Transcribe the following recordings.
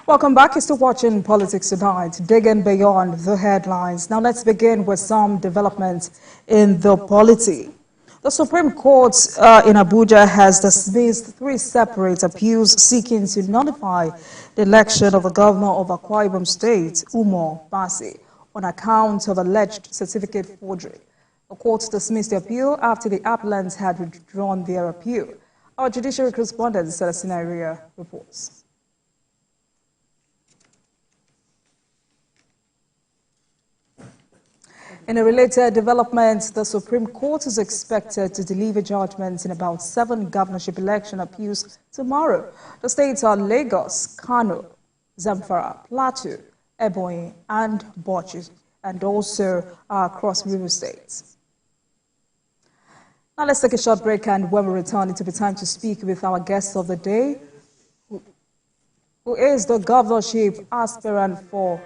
Welcome back. You're still watching Politics Tonight, digging beyond the headlines. Now let's begin with some developments in the polity. The Supreme Court in Abuja has dismissed 3 separate appeals seeking to nullify the election of the governor of Akwa Ibom State, Umar Basi, on account of alleged certificate forgery. The court dismissed the appeal after the appellants had withdrawn their appeal. Our judiciary correspondent, Celestina Area, reports. In a related development, the Supreme Court is expected to deliver judgments in about 7 governorship election appeals tomorrow. The states are Lagos, Kano, Zamfara, Plateau, Ebonyi, and Bauchi, and also across river states. Now let's take a short break, and when we return, it will be time to speak with our guest of the day, who is the governorship aspirant for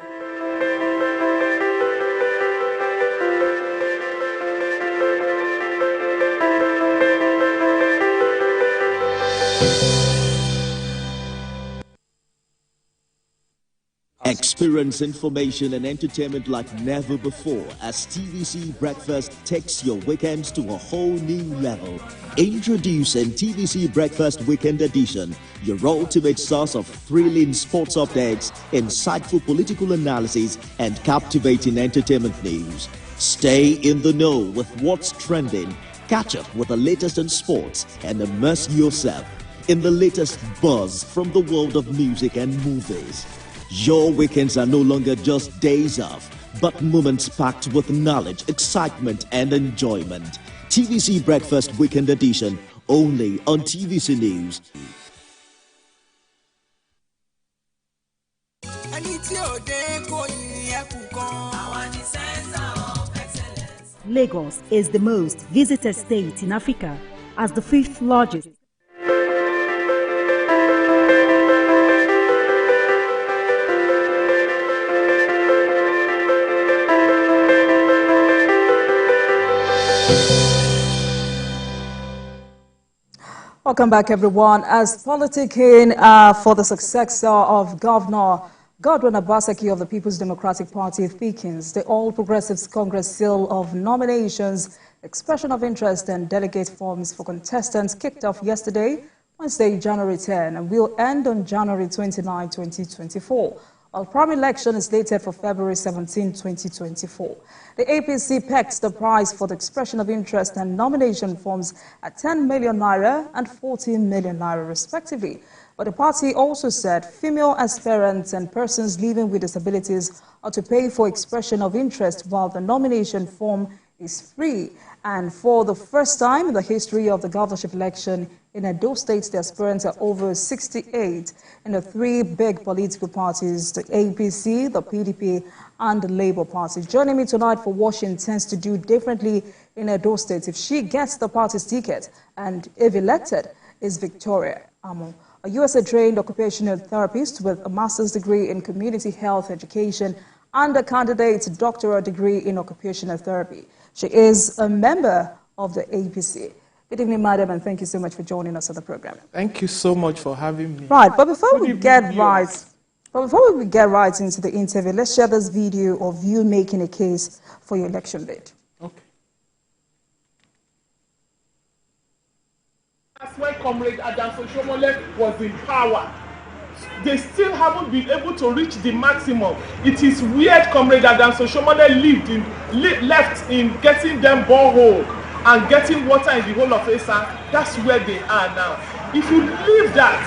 Experience information and entertainment like never before as TVC Breakfast takes your weekends to a whole new level. Introducing TVC Breakfast Weekend Edition, your ultimate source of thrilling sports updates, insightful political analysis, and captivating entertainment news. Stay in the know with what's trending, catch up with the latest in sports, and immerse yourself in the latest buzz from the world of music and movies. Your weekends are no longer just days off, but moments packed with knowledge, excitement, and enjoyment. TVC Breakfast Weekend Edition, only on TVC News. Lagos is the most visited state in Africa as the 5th largest. Welcome back, everyone. As politicking for the successor of Governor Godwin Obaseki of the People's Democratic Party thickens, the All Progressives Congress seal of nominations, expression of interest, and delegate forms for contestants kicked off yesterday, Wednesday, January 10, and will end on January 29, 2024. While primary election is slated for February 17, 2024. The APC pegged the price for the expression of interest and nomination forms at 10 million naira and 14 million naira respectively. But the party also said female aspirants and persons living with disabilities are to pay for expression of interest, while the nomination form is free. And for the first time in the history of the governorship election in Edo State, the aspirants are over 68 in the 3 big political parties, the APC, the PDP, and the Labour Party. Joining me tonight for what she intends to do differently in Edo State if she gets the party's ticket and if elected is Victoria Amo, a USA-trained occupational therapist with a master's degree in community health education and a candidate doctoral degree in occupational therapy. She is a member of the APC. Good evening, madam, and thank you so much for joining us on the program. Thank you so much for having me. Right, but before we get right into the interview, let's share this video of you making a case for your election bid. Okay. That's when Comrade Adamson Shomole was in power. They still haven't been able to reach the maximum. It is weird Comrade Adamson Shomole left in getting them borehole and getting water in the whole of Esa. That's where they are now. If you leave that,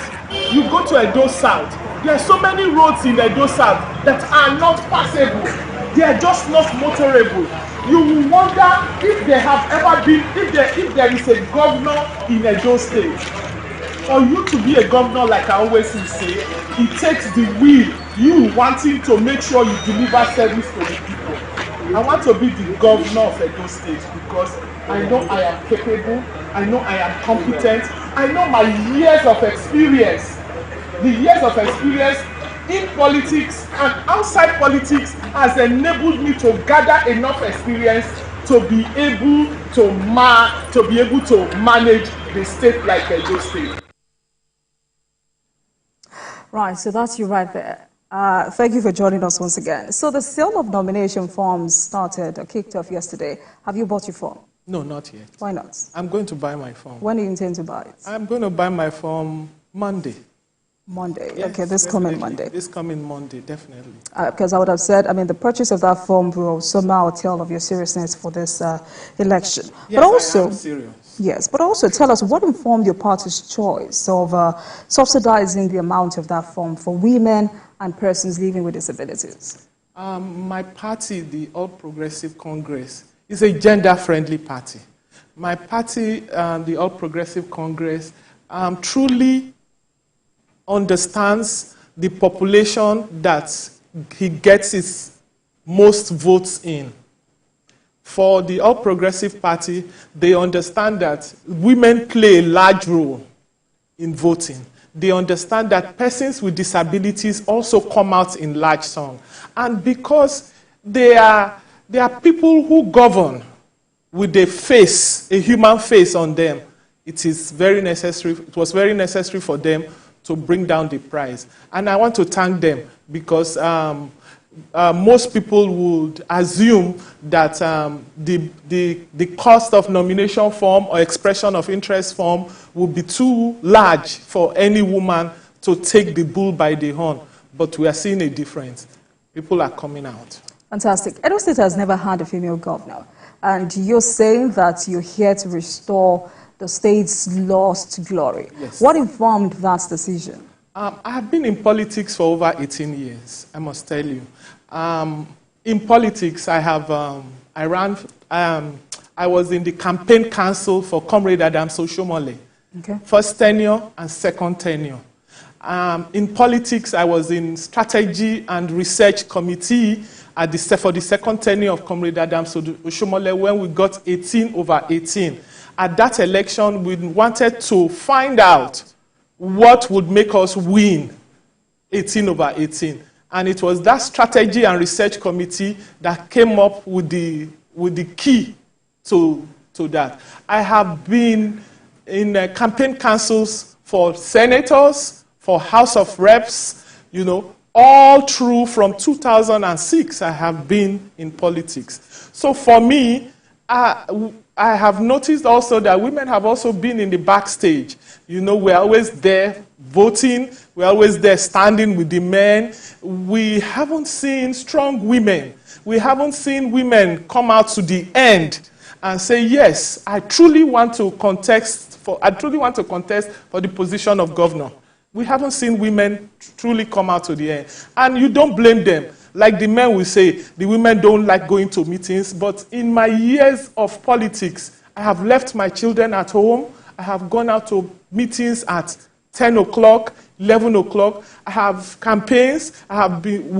you go to Edo South. There are so many roads in Edo South that are not passable. They are just not motorable. You will wonder if they have ever been, if there is a governor in Edo State. For you to be a governor, like I always say, it takes the will, you wanting to make sure you deliver service to the people. I want to be the governor of Edo State because I know I am capable, I know I am competent, I know my years of experience, the years of experience in politics and outside politics has enabled me to gather enough experience to be able to manage the state like Edo State. Right, so that's you right there. Thank you for joining us once again. So the sale of nomination forms started or kicked off yesterday. Have you bought your form? No, not yet. Why not? I'm going to buy my form. When do you intend to buy it? I'm going to buy my form Monday. Monday. Yes, okay, this coming Monday. This coming Monday, definitely. Because I would have said, I mean, the purchase of that form will somehow tell of your seriousness for this election. Yes, but also, I am serious. Yes, but also tell us what informed your party's choice of subsidizing the amount of that form for women and persons living with disabilities. My party, the All Progressive Congress, is a gender-friendly party. My party, the All Progressive Congress, truly understands the population that he gets his most votes in. For the All Progressive Party, they understand that women play a large role in voting. They understand that persons with disabilities also come out in large sum. And because they are people who govern with a face, a human face on them, it was very necessary for them to bring down the price. And I want to thank them because most people would assume that the cost of nomination form or expression of interest form would be too large for any woman to take the bull by the horn. But we are seeing a difference. People are coming out. Fantastic. Edo State has never had a female governor. And you're saying that you're here to restore the state's lost glory. Yes. What informed that decision? I have been in politics for over 18 years, I must tell you. In politics, I was in the campaign council for Comrade Adams Oshomole. Okay. First tenure and second tenure. In politics, I was in strategy and research committee for the second tenure of Comrade Adams Oshomole when we got 18/18. At that election, we wanted to find out what would make us win 18/18. And it was that strategy and research committee that came up with the key to that. I have been in campaign councils for senators, for House of Reps, all through from 2006 I have been in politics. So for me, I have noticed also that women have also been in the backstage. We're always there voting. We're always there standing with the men. We haven't seen strong women. We haven't seen women come out to the end and say, yes, I truly want to contest for the position of governor. We haven't seen women truly come out to the end. And you don't blame them. Like the men will say, the women don't like going to meetings. But in my years of politics, I have left my children at home. I have gone out to meetings at 10 o'clock, 11 o'clock. I have campaigns. We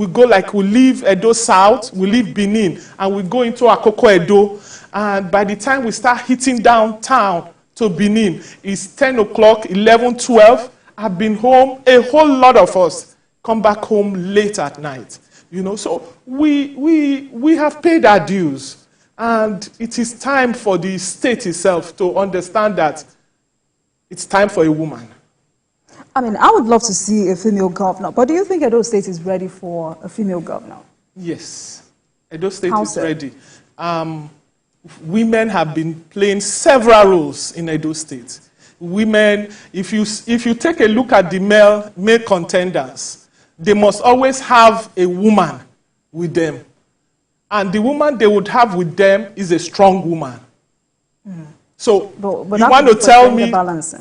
leave Edo South, we leave Benin, and we go into Akoko Edo. And by the time we start hitting downtown to Benin, it's 10 o'clock, 11, 12. I've been home. A whole lot of us come back home late at night. So we have paid our dues. And it is time for the state itself to understand that it's time for a woman. I mean, I would love to see a female governor, but do you think Edo State is ready for a female governor? Yes, Edo State How is so? ready. Women have been playing several roles in Edo State. Women, if you take a look at the male contenders, they must always have a woman with them. And the woman they would have with them is a strong woman. Mm. So but you want to tell me,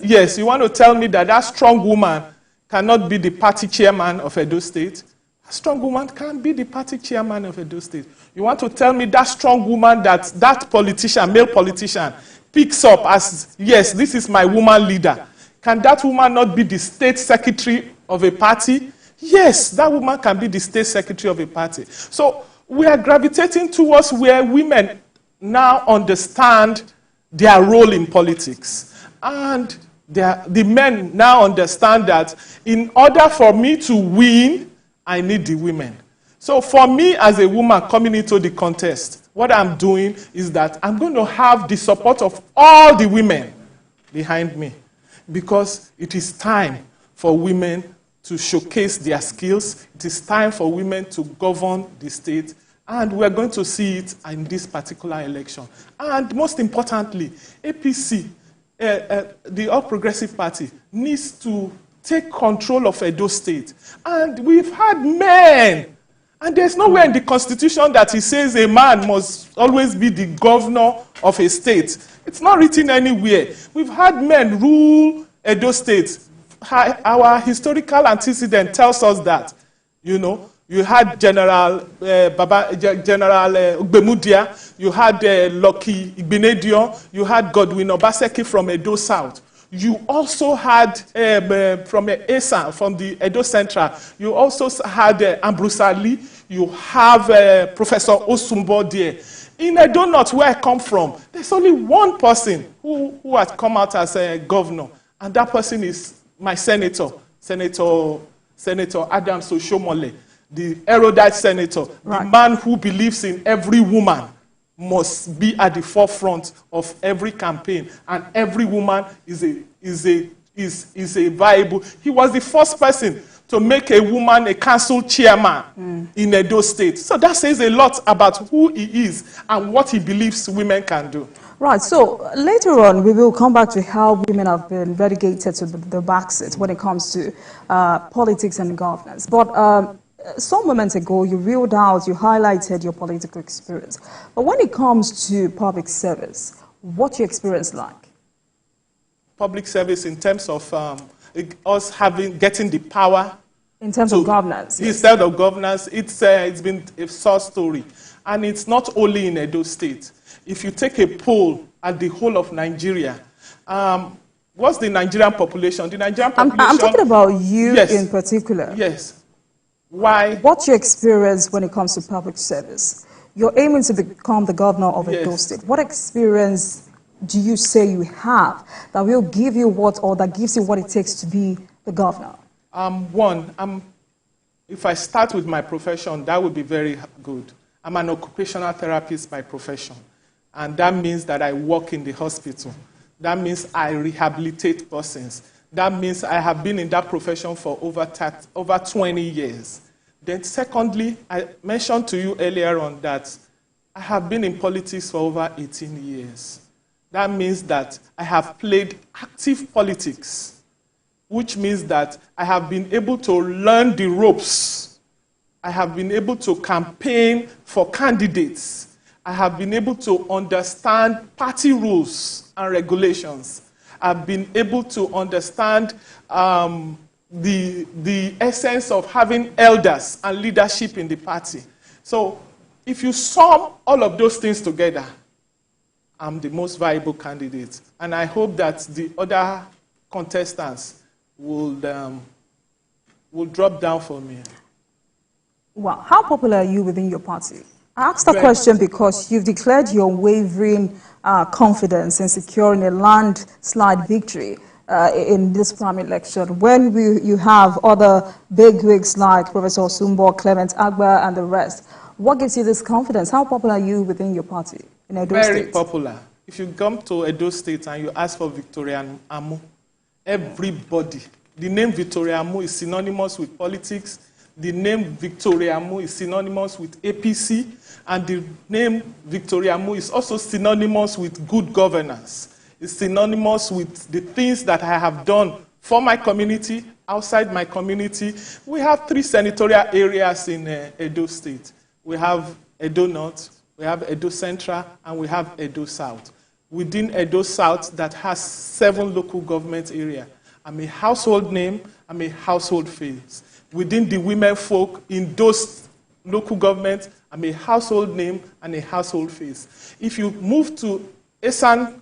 yes, you want to tell me that strong woman cannot be the party chairman of Edo State? A strong woman can't be the party chairman of Edo State. You want to tell me that strong woman that politician, male politician, picks up as, yes, this is my woman leader. Can that woman not be the state secretary of a party? Yes, that woman can be the state secretary of a party. So we are gravitating towards where women now understand their role in politics. And the men now understand that in order for me to win, I need the women. So for me as a woman coming into the contest, what I'm doing is that I'm going to have the support of all the women behind me, because it is time for women to showcase their skills. It is time for women to govern the state, and we're going to see it in this particular election. And most importantly, APC, the All Progressive Party, needs to take control of Edo State. And we've had men, and there's nowhere in the Constitution that it says a man must always be the governor of a state. It's not written anywhere. We've had men rule Edo State. Our historical antecedent tells us that, you know. You had General Ogbemudia, you had Lucky Igbenedion, you had Godwin Obaseki from Edo South. You also had from ESA, from the Edo Central, you also had Ambrose Ali, you have Professor Osumbo there. In Edo North, where I come from, there's only one person who has come out as a governor, and that person is my senator, Senator Adams Oshomole, the erudite senator, right. The man who believes in every woman must be at the forefront of every campaign, and every woman is a viable. He was the first person to make a woman a council chairman in Edo State. So that says a lot about who he is and what he believes women can do. Right, so later on we will come back to how women have been relegated to the backseat when it comes to politics and governance. But some moments ago, you reeled out, you highlighted your political experience. But when it comes to public service, what's your experience like? Public service in terms of us getting the power. In terms of governance. Yes. Instead of governance, it's been a source story. And it's not only in Edo State. If you take a poll at the whole of Nigeria, what's the Nigerian population? The Nigerian population. I'm talking about you yes. in particular. Yes. Why? What's your experience when it comes to public service? You're aiming to become the governor of Edo State. What experience do you say you have that will give you that gives you what it takes to be the governor? If I start with my profession, that would be very good. I'm an occupational therapist by profession. And that means that I work in the hospital. That means I rehabilitate persons. That means I have been in that profession for over 20 years. Then secondly, I mentioned to you earlier on that I have been in politics for over 18 years. That means that I have played active politics, which means that I have been able to learn the ropes. I have been able to campaign for candidates. I have been able to understand party rules and regulations. I've been able to understand the essence of having elders and leadership in the party. So if you sum all of those things together, I'm the most viable candidate. And I hope that the other contestants will drop down for me. Well, how popular are you within your party? I asked that question because you've declared your unwavering confidence in securing a landslide victory in this primary election. When you have other bigwigs like Professor Osumbo, Clement Agba, and the rest, what gives you this confidence? How popular are you within your party in Edo State? Very popular. If you come to Edo State and you ask for Victoria Amu, everybody, the name Victoria Amu is synonymous with politics. The name Victoria Amu is synonymous with APC, and the name Victoria Amu is also synonymous with good governance. It's synonymous with the things that I have done for my community, outside my community. We have 3 senatorial areas in Edo State. We have Edo North, we have Edo Central, and we have Edo South. Within Edo South, that has 7 local government areas. I'm a household name, I'm a household face. Within the women folk in those local governments, I'm a household name and a household face. If you move to Esan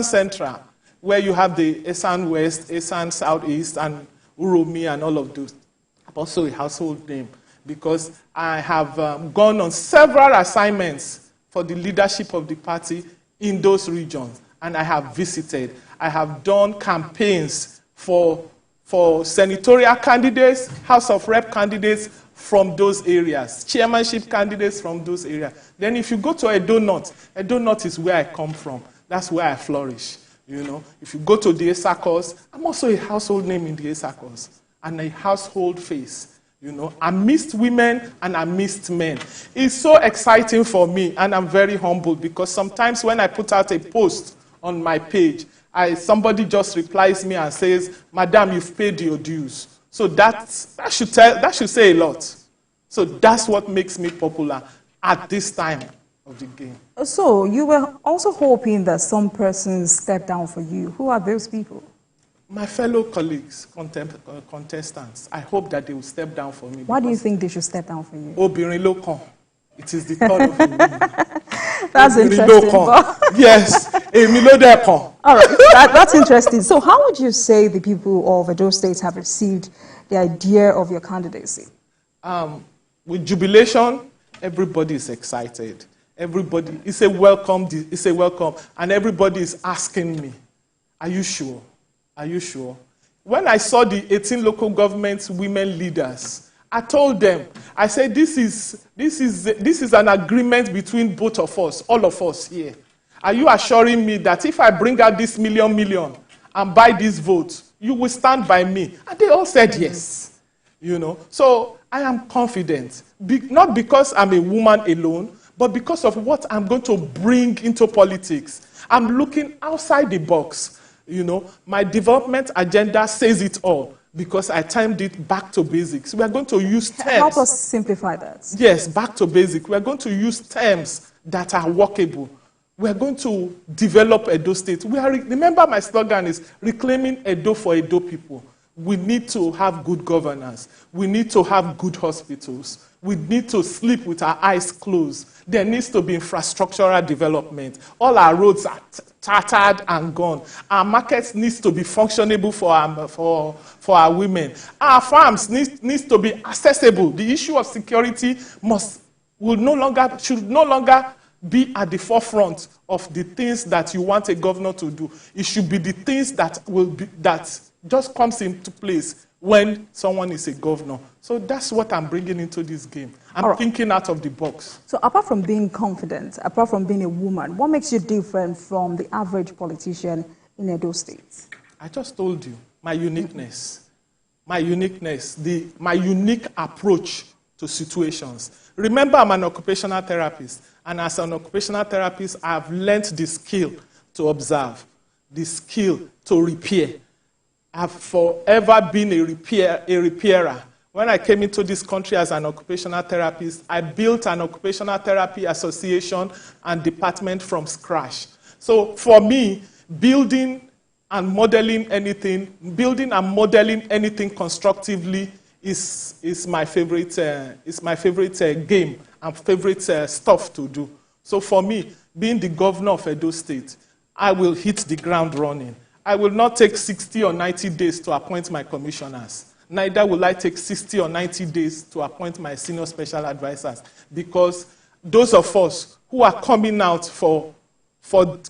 Central, where you have the Esan West, Esan Southeast, and Uromi and all of those, I'm also a household name because I have gone on several assignments for the leadership of the party in those regions, and I have visited. I have done campaigns for senatorial candidates, House of Rep candidates from those areas, chairmanship candidates from those areas. Then if you go to Edo North is where I come from. That's where I flourish. You know, if you go to the Esakos, I'm also a household name in the Esakos. and a household face, you know, amidst women and amidst men. It's so exciting for me, and I'm very humble because sometimes when I put out a post on my page, somebody just replies me and says, "Madam, you've paid your dues." So that should say a lot. So that's what makes me popular at this time of the game. So you were also hoping that some persons step down for you. Who are those people? My fellow colleagues, contestants, I hope that they will step down for me. Why do you think they should step down for you? Obìnrin ló kàn. It is the turn of a woman. That's interesting. Yes, èmi ló dẹ̀ kàn. All right, that's interesting. So how would you say the people of Edo State have received the idea of your candidacy? With jubilation, everybody is excited. Everybody, it's a welcome, and everybody is asking me, "Are you sure? Are you sure?" When I saw the 18 local government women leaders, I told them, I said, this is an agreement between both of us, all of us here. Are you assuring me that if I bring out this million and buy this vote, you will stand by me? And they all said yes. You know, so I am confident, not because I'm a woman alone, but because of what I'm going to bring into politics. I'm looking outside the box. You know, my development agenda says it all because I timed it back to basics. We are going to use terms. Help us simplify that. Yes, back to basic. We are going to use terms that are workable. We are going to develop Edo State. Remember my slogan is reclaiming Edo for Edo people. We need to have good governance. We need to have good hospitals. We need to sleep with our eyes closed. There needs to be infrastructural development. All our roads are tattered and gone. Our markets needs to be functionable for our women. Our farms needs to be accessible. The issue of security should no longer be at the forefront of the things that you want a governor to do. It should be the things that just comes into place when someone is a governor. So that's what I'm bringing into this game. I'm thinking out of the box. So apart from being confident, apart from being a woman, what makes you different from the average politician in Edo State? I just told you, my uniqueness. My uniqueness, my unique approach to situations. Remember, I'm an occupational therapist. And as an occupational therapist, I've learned the skill to observe, the skill to repair. I've forever been a repairer. When I came into this country as an occupational therapist, I built an occupational therapy association and department from scratch. So for me, building and modeling anything constructively is my favorite game and favorite stuff to do. So for me, being the governor of Edo State, I will hit the ground running. I will not take 60 or 90 days to appoint my commissioners. Neither will I take 60 or 90 days to appoint my senior special advisors, because those of us who are coming out for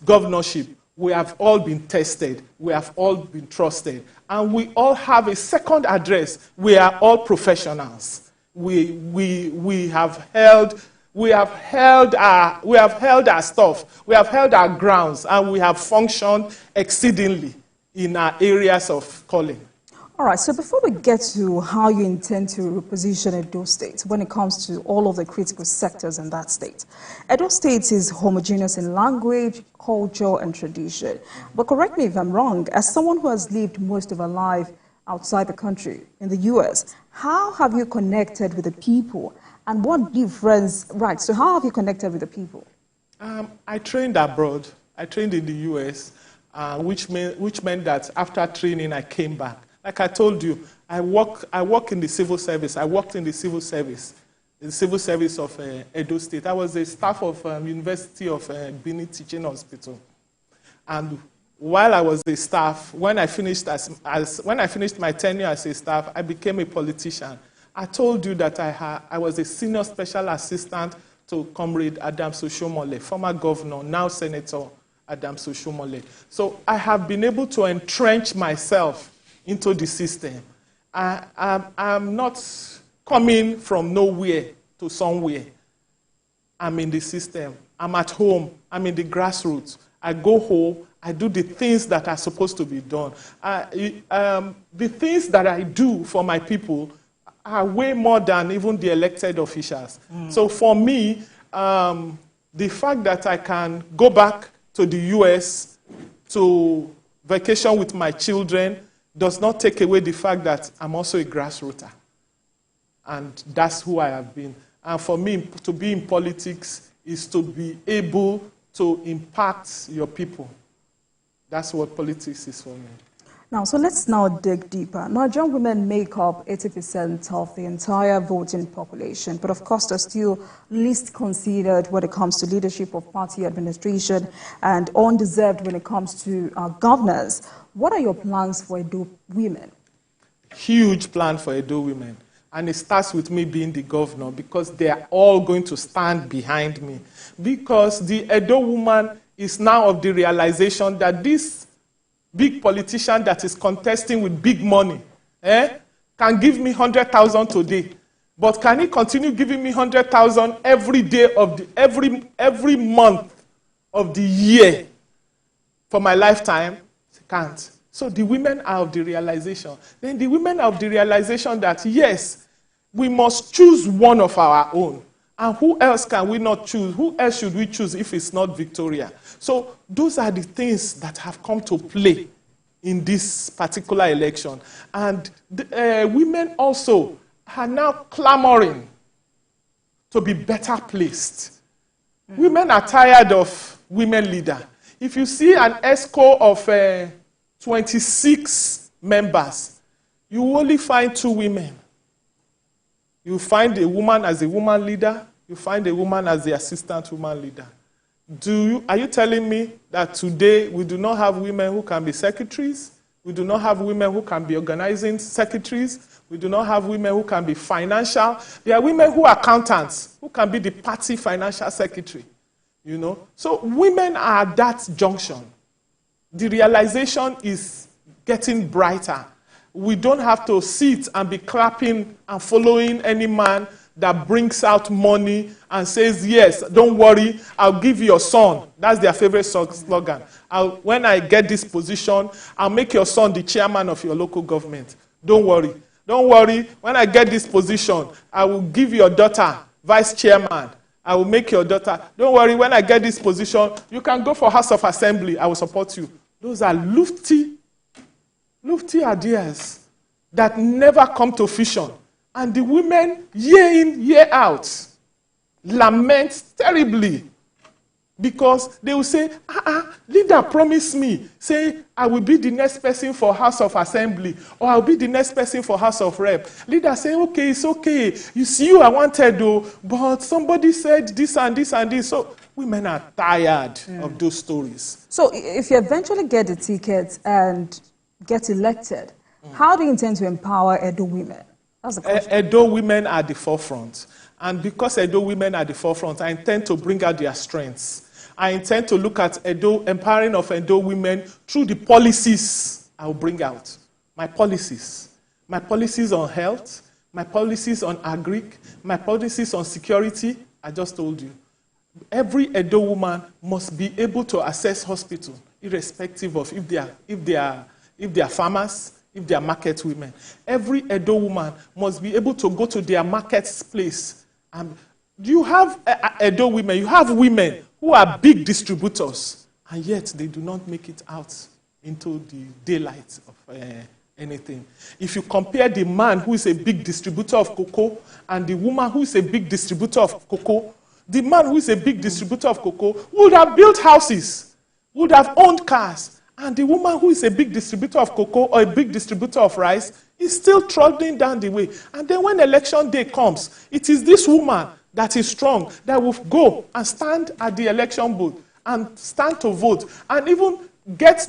governorship, we have all been tested, we have all been trusted, and we all have a second address. We are all professionals. We have held our stuff, we have held our grounds, and we have functioned exceedingly in our areas of calling. All right, so before we get to how you intend to reposition Edo State when it comes to all of the critical sectors in that state, Edo State is homogeneous in language, culture, and tradition. But correct me if I'm wrong, as someone who has lived most of her life outside the country, in the US, how have you connected with the people? And what difference, right, so how have you connected with the people? I trained abroad. I trained in the US, which meant that after training, I came back. Like I told you, I work in the civil service. I worked in the civil service of Edo State. I was a staff of University of Benin Teaching Hospital. And while I was a staff, when I finished my tenure as a staff, I became a politician. I told you that I was a senior special assistant to Comrade Adams Oshomole, former governor, now Senator Adams Oshomole. So I have been able to entrench myself into the system. I'm not coming from nowhere to somewhere. I'm in the system. I'm at home. I'm in the grassroots. I go home. I do the things that are supposed to be done. The things that I do for my people are way more than even the elected officials. So for me, the fact that I can go back to the US to vacation with my children does not take away the fact that I'm also a grassrooter. And that's who I have been. And for me, to be in politics is to be able to impact your people. That's what politics is for me. Now, so let's now dig deeper. Nigerian women make up 80% of the entire voting population, but of course they're still least considered when it comes to leadership of party administration and undeserved when it comes to governors. What are your plans for Edo women? Huge plan for Edo women. And it starts with me being the governor, because they are all going to stand behind me. Because the Edo woman is now of the realization that this big politician that is contesting with big money can give me 100,000 today. But can he continue giving me 100,000 every day of every month of the year for my lifetime? He can't. So the women are of the realization. Then the women are of the realization that, yes, we must choose one of our own. And who else can we not choose? Who else should we choose if it's not Victoria? So those are the things that have come to play in this particular election. And women also are now clamoring to be better placed. Women are tired of women leaders. If you see an ESCO of 26 members, you only find 2 women. You find a woman as a woman leader, you find a woman as the assistant woman leader. Are you telling me that today we do not have women who can be secretaries? We do not have women who can be organizing secretaries? We do not have women who can be financial? There are women who are accountants, who can be the party financial secretary. You know? So women are at that junction. The realization is getting brighter. We don't have to sit and be clapping and following any man that brings out money and says, yes, don't worry, I'll give you your son. That's their favorite slogan. When I get this position, I'll make your son the chairman of your local government. Don't worry. Don't worry, when I get this position, I will give your daughter vice chairman. I will make your daughter. Don't worry, when I get this position, you can go for House of Assembly. I will support you. Those are lofty ideas that never come to fruition. And the women, year in, year out, lament terribly. Because they will say, leader promised me, say, I will be the next person for House of Assembly, or I'll be the next person for House of Rep. Leader say, okay, it's okay. You see, I wanted though, but somebody said this and this and this. So women are tired of those stories. So if you eventually get the ticket and get elected, how do you intend to empower Edo women? That's the question. Edo women are the forefront. And because Edo women are the forefront, I intend to bring out their strengths. I intend to look at empowering of Edo women through the policies I will bring out. My policies. My policies on health, my policies on agric, my policies on security. I just told you. Every Edo woman must be able to access hospital, irrespective of if they are farmers, if they are market women. Every Edo woman must be able to go to their marketplace. You have Edo women, you have women who are big distributors, and yet they do not make it out into the daylight of anything. If you compare the man who is a big distributor of cocoa and the woman who is a big distributor of cocoa, the man who is a big distributor of cocoa would have built houses, would have owned cars, and the woman who is a big distributor of cocoa or a big distributor of rice is still trudging down the way. And then when election day comes, it is this woman that is strong that will go and stand at the election booth and stand to vote and even get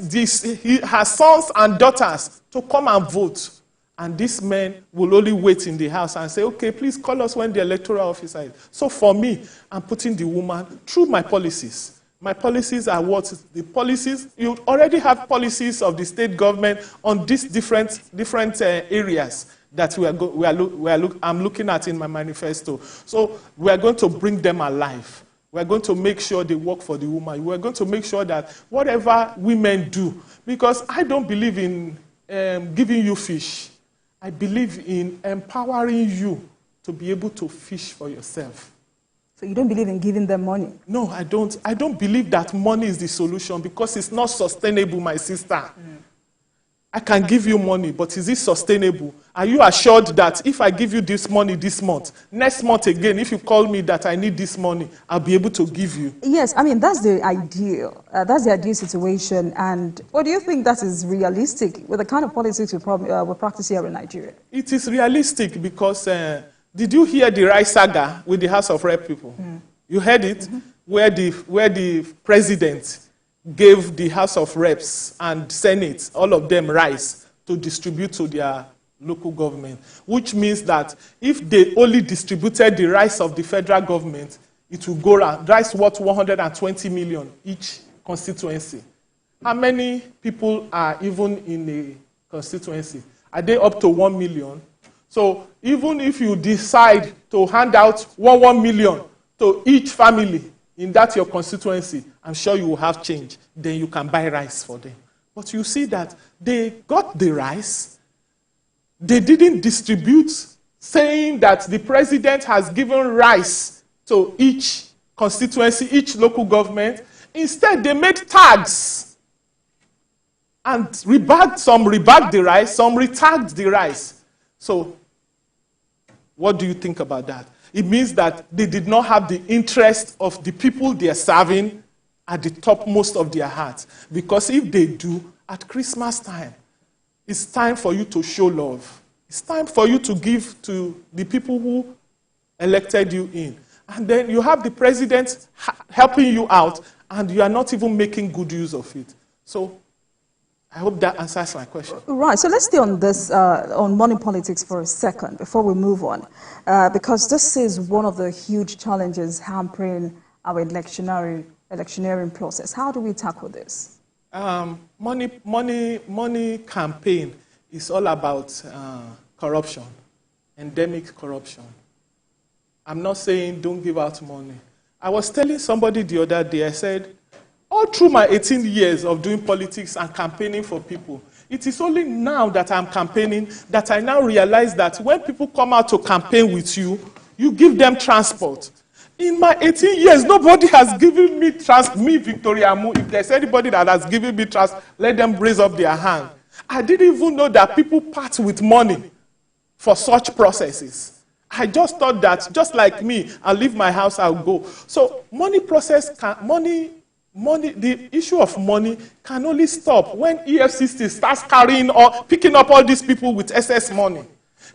her sons and daughters to come and vote. And these men will only wait in the house and say, okay, please call us when the electoral officer is. So for me, I'm putting the woman through my policies. My policies are what? The policies, you already have policies of the state government on these different areas that I'm looking at in my manifesto. So we are going to bring them alive. We're going to make sure they work for the woman. We're going to make sure that whatever women do, because I don't believe in giving you fish. I believe in empowering you to be able to fish for yourself. So you don't believe in giving them money? No, I don't. I don't believe that money is the solution because it's not sustainable, my sister. I can give you money, but is it sustainable? Are you assured that if I give you this money this month, next month again, if you call me that I need this money, I'll be able to give you? Yes, I mean, that's the ideal. That's the ideal situation. And what do you think that is realistic with the kind of politics we practice here in Nigeria? It is realistic because did you hear the rice saga with the House of Rep people? You heard it? Where the president gave the House of Reps and Senate, all of them, rice to distribute to their local government, which means that if they only distributed the rice of the federal government, it will go around. Rice worth 120 million each constituency. How many people are even in a constituency? Are they up to 1 million? So even if you decide to hand out 1 million to each family in that your constituency, I'm sure you will have change. Then you can buy rice for them. But you see that they got the rice. They didn't distribute, saying that the president has given rice to each constituency, each local government. Instead, they made tags. And some rebagged the rice, some retagged the rice. So, what do you think about that? It means that they did not have the interest of the people they are serving at the topmost of their hearts. Because if they do, at Christmas time, it's time for you to show love. It's time for you to give to the people who elected you in. And then you have the president helping you out, and you are not even making good use of it. So, I hope that answers my question. Right, so let's stay on this, on money politics for a second before we move on, because this is one of the huge challenges hampering our electioneering process. How do we tackle this? Money campaign is all about corruption, endemic corruption. I'm not saying don't give out money. I was telling somebody the other day, I said, all through my 18 years of doing politics and campaigning for people, it is only now that I'm campaigning that I now realize that when people come out to campaign with you, you give them transport. In my 18 years, nobody has given me transport. Me, Victoria Amu, if there's anybody that has given me transport, let them raise up their hand. I didn't even know that people part with money for such processes. I just thought that, just like me, I'll leave my house, I'll go. So the issue of money can only stop when EFCC starts carrying or picking up all these people with excess money.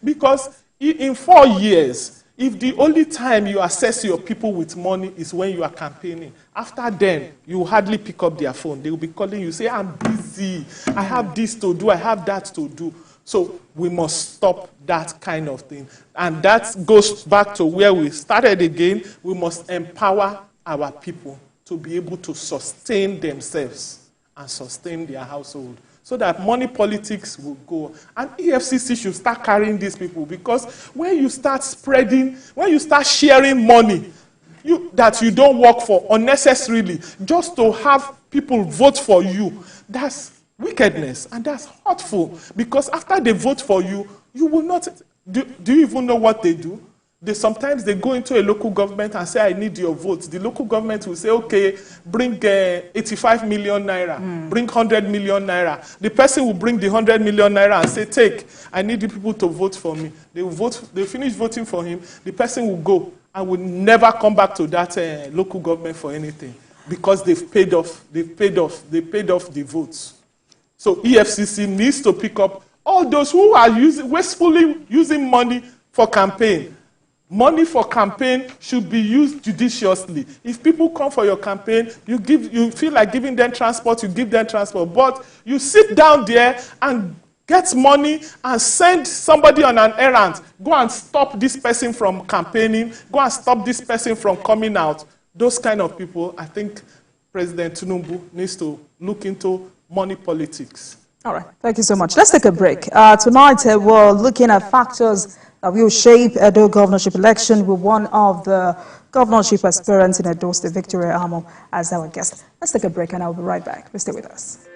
Because in 4 years, if the only time you assess your people with money is when you are campaigning, after then, you hardly pick up their phone. They will be calling you, say, I'm busy, I have this to do, I have that to do. So we must stop that kind of thing. And that goes back to where we started again. We must empower our people to be able to sustain themselves and sustain their household, so that money politics will go. And EFCC should start carrying these people, because when you start sharing money that you don't work for unnecessarily, just to have people vote for you, that's wickedness and that's hurtful. Because after they vote for you, you will not. Do you even know what they do? Sometimes they go into a local government and say, I need your votes. The local government will say, okay, bring 85 million naira, bring 100 million naira. The person will bring the 100 million naira and say, take, I need the people to vote for me. They will vote, they finish voting for him, the person will go and will never come back to that local government for anything, because they've paid off the votes. So EFCC needs to pick up all those who are wastefully using money for campaign. Money for campaign should be used judiciously. If people come for your campaign, you feel like giving them transport, you give them transport. But you sit down there and get money and send somebody on an errand. Go and stop this person from campaigning. Go and stop this person from coming out. Those kind of people, I think President Tinubu needs to look into money politics. All right, thank you so much. Let's take a break. Tonight, we're looking at factors that will shape Edo governorship election with one of the governorship aspirant in Edo State, Victoria Amo, as our guest. Let's take a break and I'll be right back. Please stay with us.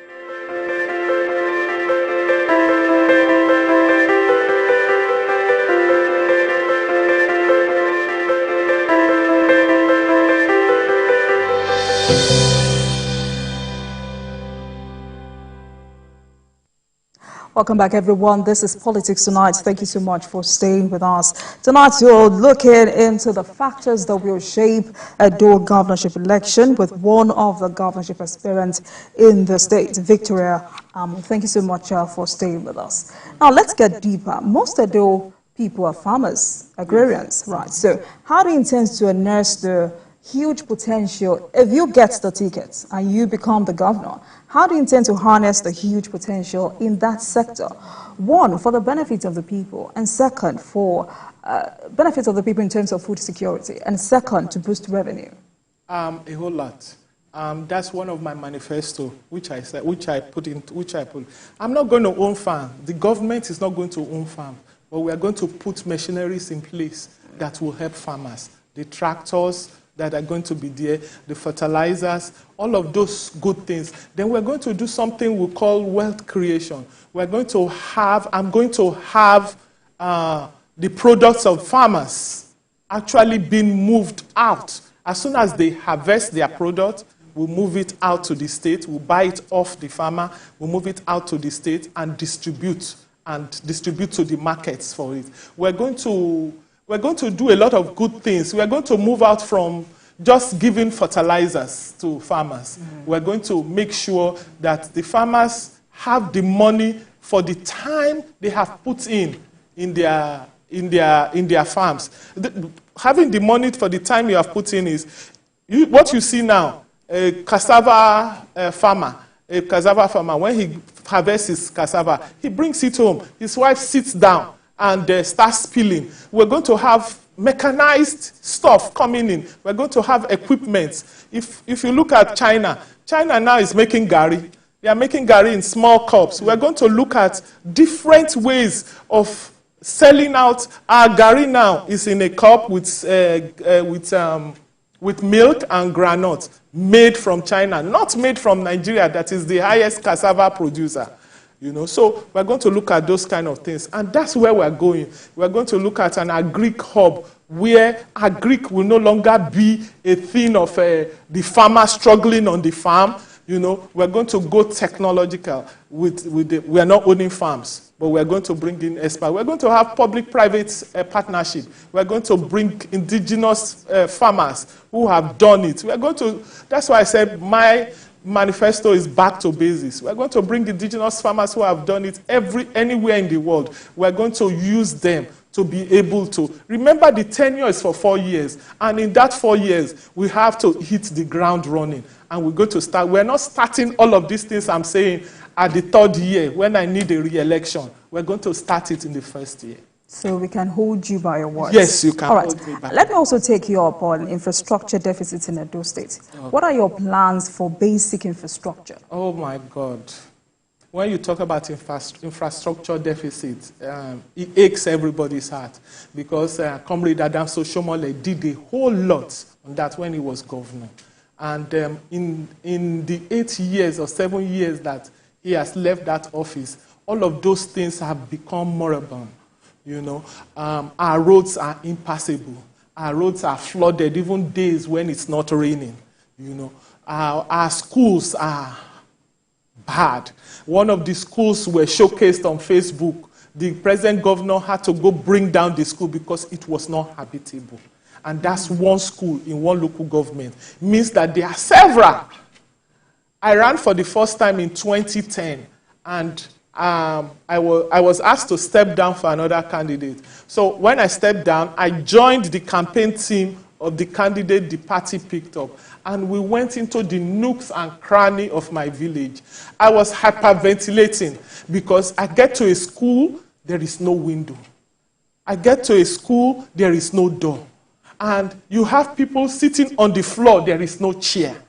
Welcome back, everyone. This is Politics Tonight. Thank you so much for staying with us. Tonight, we're looking into the factors that will shape a dual governorship election with one of the governorship aspirants in the state, Victoria. Thank you so much for staying with us. Now, let's get deeper. Most Edo people are farmers, agrarians, right? So how do you intend to nurse the huge potential if you get the ticket and you become the governor? How do you intend to harness the huge potential in that sector? One, for the benefit of the people, and second, for benefits of the people in terms of food security, and second, to boost revenue. A whole lot. That's one of my manifesto, which I put. I'm not going to own farm. The government is not going to own farm, but we are going to put machineries in place that will help farmers. The tractors that are going to be there, the fertilizers, all of those good things. Then we're going to do something we call wealth creation. I'm going to have the products of farmers actually being moved out. As soon as they harvest their product, we'll move it out to the state, we'll buy it off the farmer, we'll move it out to the state and distribute to the markets for it. We're going to do a lot of good things. We're going to move out from just giving fertilizers to farmers. We're going to make sure that the farmers have the money for the time they have put in their farms. Having the money for the time you have put in is what you see now. A cassava farmer, when he harvests his cassava, he brings it home. His wife sits down and starts peeling. We're going to have mechanized stuff coming in. We're going to have equipment. If you look at China now is making gari. They are making gari in small cups. We're going to look at different ways of selling out. Our gari now is in a cup with milk and granite, made from China, not made from Nigeria, that is the highest cassava producer. So we're going to look at those kind of things. And that's where we're going. We're going to look at an agric hub where agric will no longer be a thing of the farmer struggling on the farm. We're going to go technological. We are not owning farms, but we're going to bring in experts. We're going to have public-private partnership. We're going to bring indigenous farmers who have done it. That's why I said my manifesto is back to basics. We're going to bring indigenous farmers who have done it anywhere in the world. We're going to use them to be able to. Remember, the tenure is for 4 years. And in that 4 years, we have to hit the ground running. And we're going to start. We're not starting all of these things I'm saying at the 3rd year when I need a re-election. We're going to start it in the 1st year. So we can hold you by your words. Yes, you can. All right. Hold me by. Let me also take you up on infrastructure deficits in Edo State. Okay. What are your plans for basic infrastructure? Oh, my God. When you talk about infrastructure deficit, it aches everybody's heart because Comrade Adams Oshomole did a whole lot on that when he was governor. And in the 8 years or 7 years that he has left that office, all of those things have become moribund. Our roads are impassable. Our roads are flooded, even days when it's not raining. Our schools are bad. One of the schools were showcased on Facebook. The present governor had to go bring down the school because it was not habitable. And that's one school in one local government. It means that there are several. I ran for the first time in 2010, and I was asked to step down for another candidate. So when I stepped down, I joined the campaign team of the candidate the party picked up. And we went into the nooks and crannies of my village. I was hyperventilating because I get to a school, there is no window. I get to a school, there is no door. And you have people sitting on the floor, there is no chair.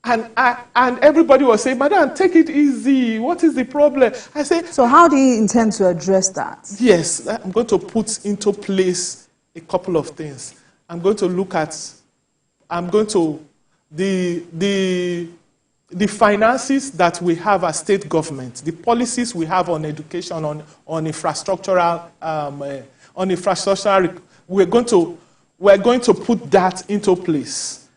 And everybody was saying, Madam, take it easy. What is the problem? I said, so how do you intend to address that? Yes, I'm going to put into place a couple of things. I'm going to look at, the finances that we have as state government, the policies we have on education, on infrastructural, we're going to put that into place.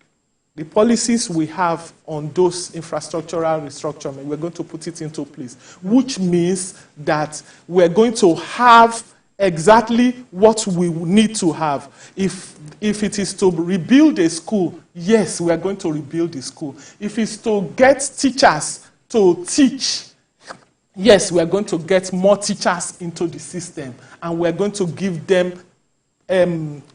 The policies we have on those infrastructural restructuring, we're going to put it into place, which means that we're going to have exactly what we need to have. If it is to rebuild a school, yes, we are going to rebuild the school. If it's to get teachers to teach, yes, we are going to get more teachers into the system, and we are going to give them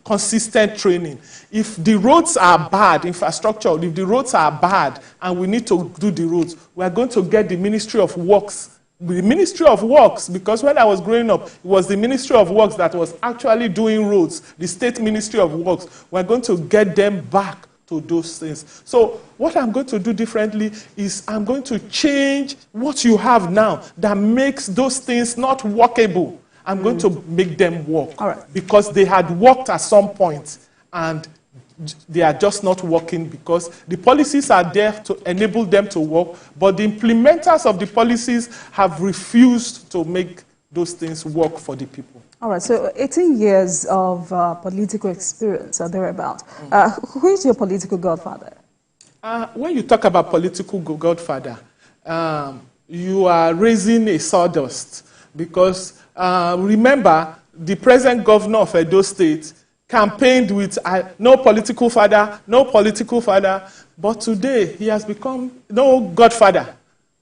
consistent training. If the roads are bad, infrastructure, if the roads are bad and we need to do the roads, we are going to get the Ministry of Works. The Ministry of Works, because when I was growing up, it was the Ministry of Works that was actually doing roads, the State Ministry of Works. We're going to get them back to those things. So what I'm going to do differently is I'm going to change what you have now that makes those things not workable. I'm going to make them work. All right. Because they had worked at some point and they are just not working because the policies are there to enable them to work, but the implementers of the policies have refused to make those things work for the people. All right, so 18 years of political experience are thereabout. Who is your political godfather? When you talk about political godfather, you are raising a sawdust because remember, the present governor of Edo State campaigned with no political father, but today he has become no godfather.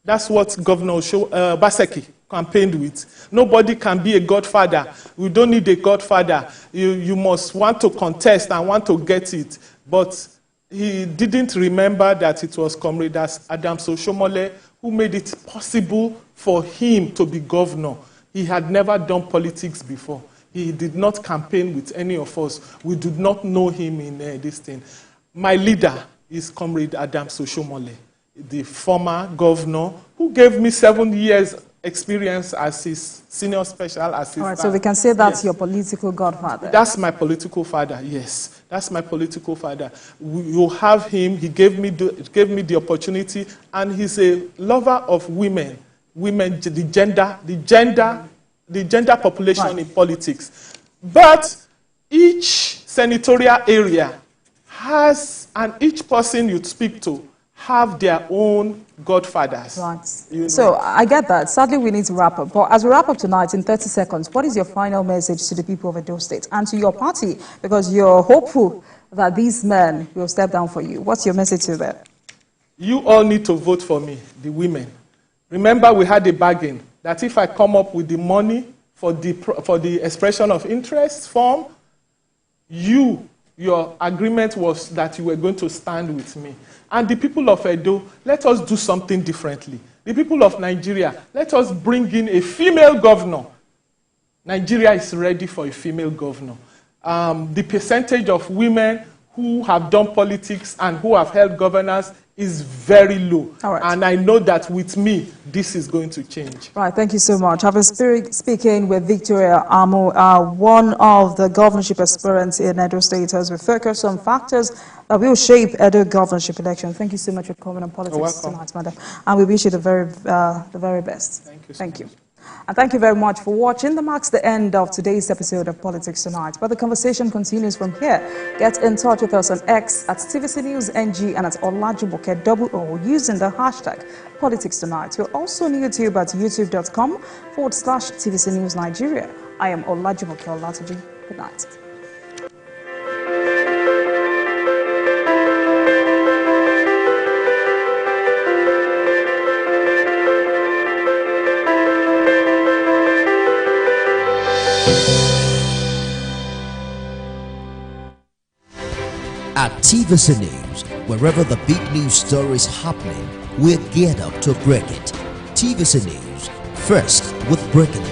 That's what Governor Baseki campaigned with. Nobody can be a godfather. We don't need a godfather. You must want to contest and want to get it. But he didn't remember that it was Comrade Adams Oshomole who made it possible for him to be governor. He had never done politics before. He did not campaign with any of us. We did not know him in this thing. My leader is Comrade Adams Oshomole, the former governor who gave me 7 years experience as his senior special assistant. All right, so we can say that's your political godfather. That's my political father, yes. That's my political father. You have him. He gave me the opportunity, and he's a lover of women, the gender population in politics. But each senatorial area has, and each person you speak to have their own godfathers. Right. You know? So I get that. Sadly, we need to wrap up. But as we wrap up tonight in 30 seconds, what is your final message to the people of Edo State and to your party? Because you're hopeful that these men will step down for you. What's your message to them? You all need to vote for me, the women. Remember, we had a bargain that if I come up with the money for the expression of interest form, your agreement was that you were going to stand with me. And the people of Edo, let us do something differently. The people of Nigeria, let us bring in a female governor. Nigeria is ready for a female governor. The percentage of women who have done politics and who have held governance is very low. All right. And I know that with me, this is going to change. Right, thank you so much. I've been speaking with Victoria Amo, one of the governorship aspirants in Edo State, as we focus on factors that will shape Edo governorship election. Thank you so much for coming on Politics Tonight, madam. And we wish you the very best. Thank you so Thank you. much. And thank you very much for watching. That marks the end of today's episode of Politics Tonight. But the conversation continues from here. Get in touch with us on X at TVC News NG and at Olajumoke using the hashtag Politics Tonight. We're also on YouTube at youtube.com/TVC News Nigeria. I am Olajumoke Olatuji. Good night. At TVC News, wherever the big news story is happening, we're geared up to break it. TVC News, first with breaking it.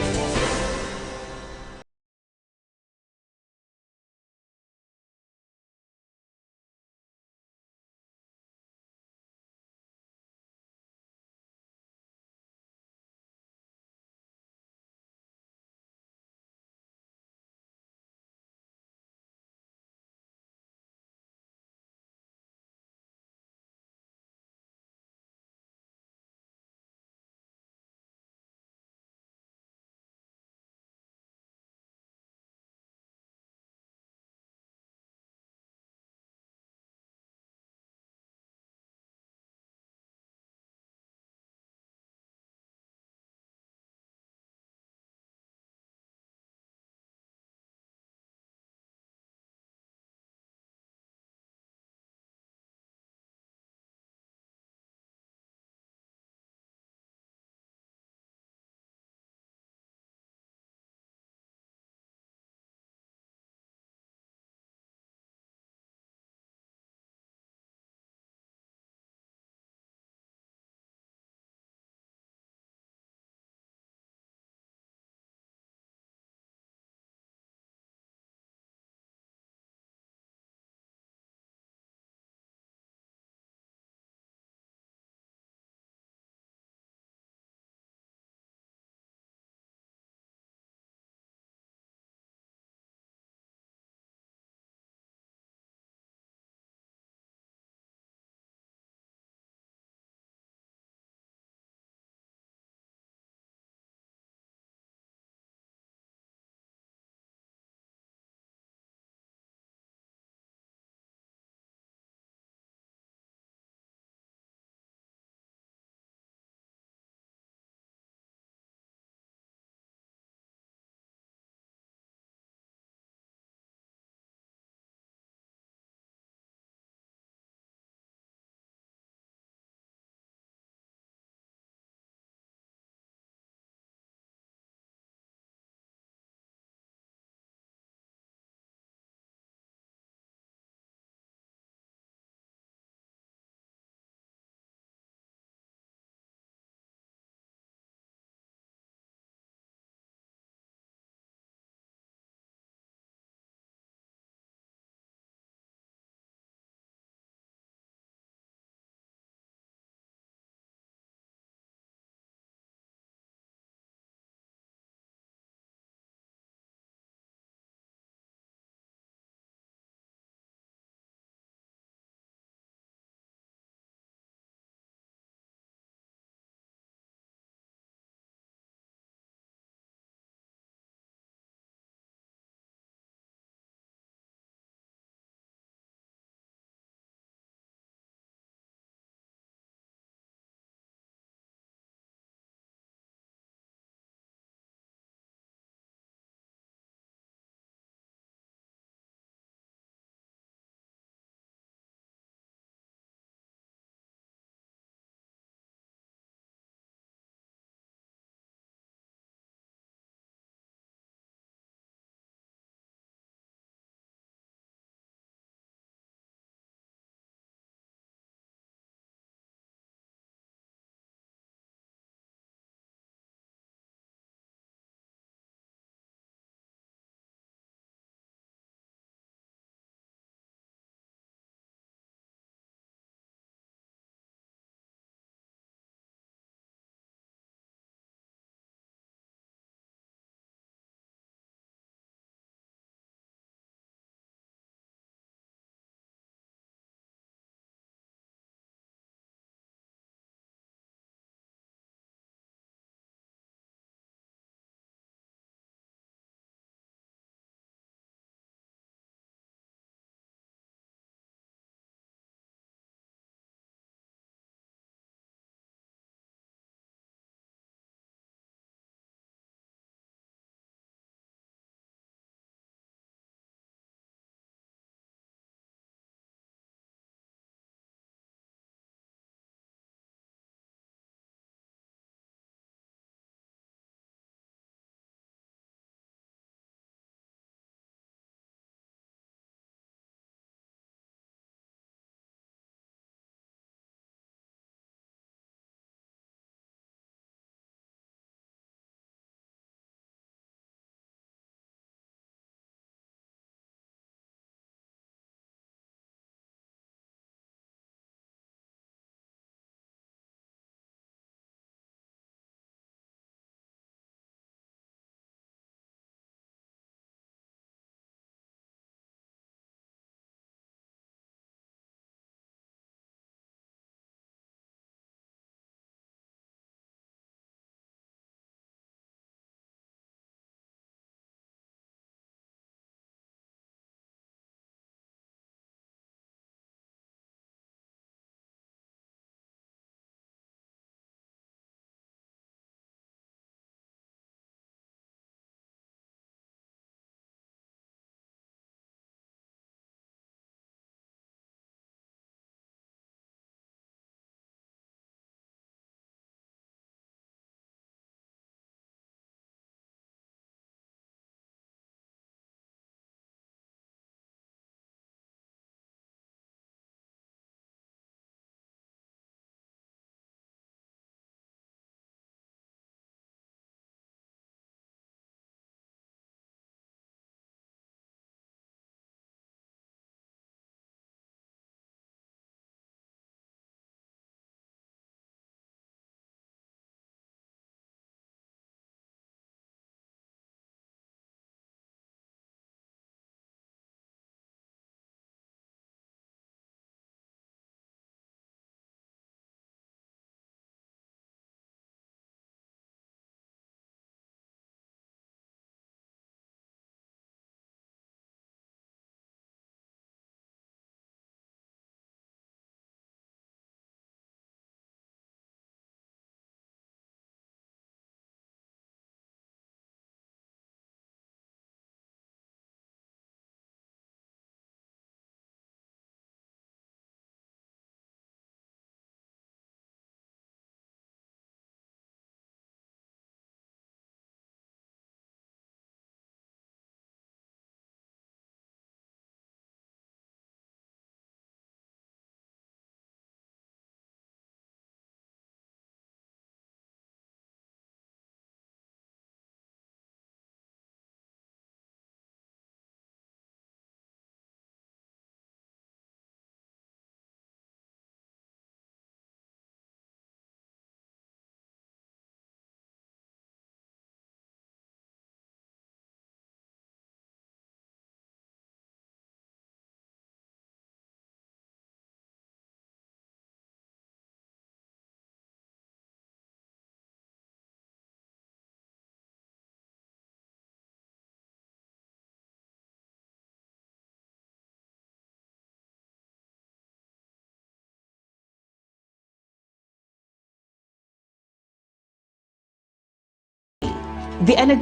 The energy